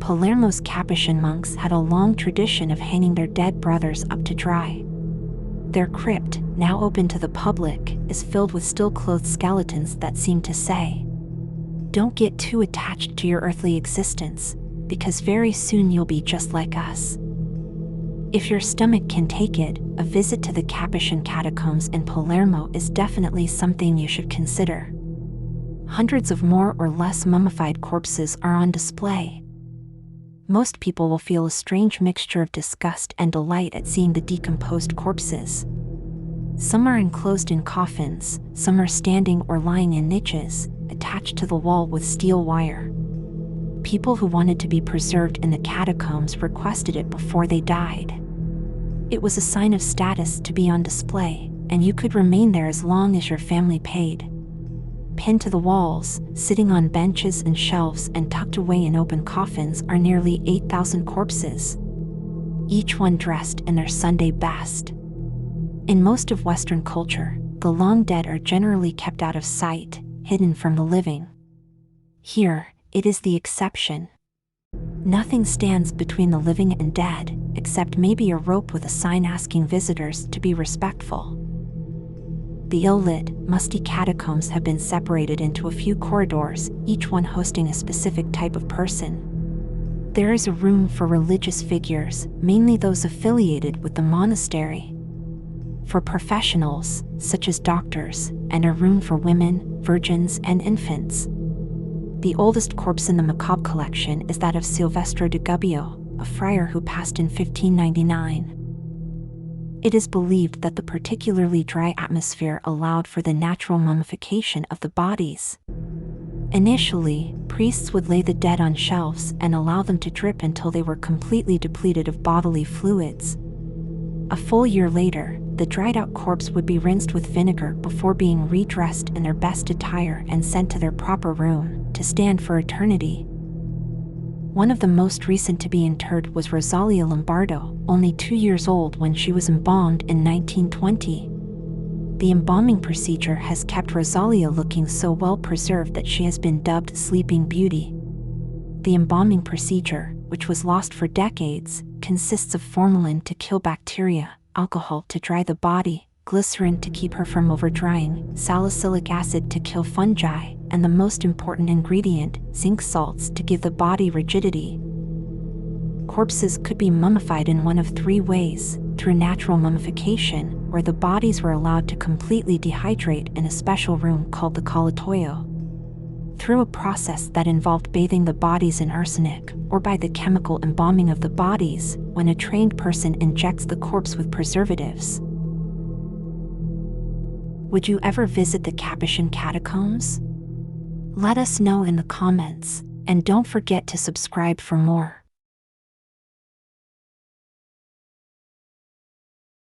Palermo's Capuchin monks had a long tradition of hanging their dead brothers up to dry. Their crypt, now open to the public, is filled with still-clothed skeletons that seem to say, "Don't get too attached to your earthly existence, because very soon you'll be just like us." If your stomach can take it, a visit to the Capuchin Catacombs in Palermo is definitely something you should consider. Hundreds of more or less mummified corpses are on display. Most people will feel a strange mixture of disgust and delight at seeing the decomposed corpses. Some are enclosed in coffins, some are standing or lying in niches, attached to the wall with steel wire. People who wanted to be preserved in the catacombs requested it before they died. It was a sign of status to be on display, and you could remain there as long as your family paid. Pinned to the walls, sitting on benches and shelves and tucked away in open coffins are nearly 8,000 corpses, each one dressed in their Sunday best. In most of Western culture, the long dead are generally kept out of sight, hidden from the living. Here, it is the exception. Nothing stands between the living and dead, except maybe a rope with a sign asking visitors to be respectful. The ill-lit, musty catacombs have been separated into a few corridors, each one hosting a specific type of person. There is a room for religious figures, mainly those affiliated with the monastery. For professionals, such as doctors, and a room for women, virgins, and infants. The oldest corpse in the macabre collection is that of Silvestro de Gubbio, a friar who passed in 1599. It is believed that the particularly dry atmosphere allowed for the natural mummification of the bodies. Initially, priests would lay the dead on shelves and allow them to drip until they were completely depleted of bodily fluids. A full year later, the dried-out corpse would be rinsed with vinegar before being redressed in their best attire and sent to their proper room, to stand for eternity. One of the most recent to be interred was Rosalia Lombardo, only 2 years old when she was embalmed in 1920. The embalming procedure has kept Rosalia looking so well preserved that she has been dubbed Sleeping Beauty. The embalming procedure, which was lost for decades, consists of formalin to kill bacteria, alcohol to dry the body, glycerin to keep her from overdrying, salicylic acid to kill fungi, and the most important ingredient, zinc salts, to give the body rigidity. Corpses could be mummified in one of 3 ways: through natural mummification, where the bodies were allowed to completely dehydrate in a special room called the collatoio; through a process that involved bathing the bodies in arsenic, or by the chemical embalming of the bodies, when a trained person injects the corpse with preservatives. Would you ever visit the Capuchin Catacombs? Let us know in the comments, and don't forget to subscribe for more.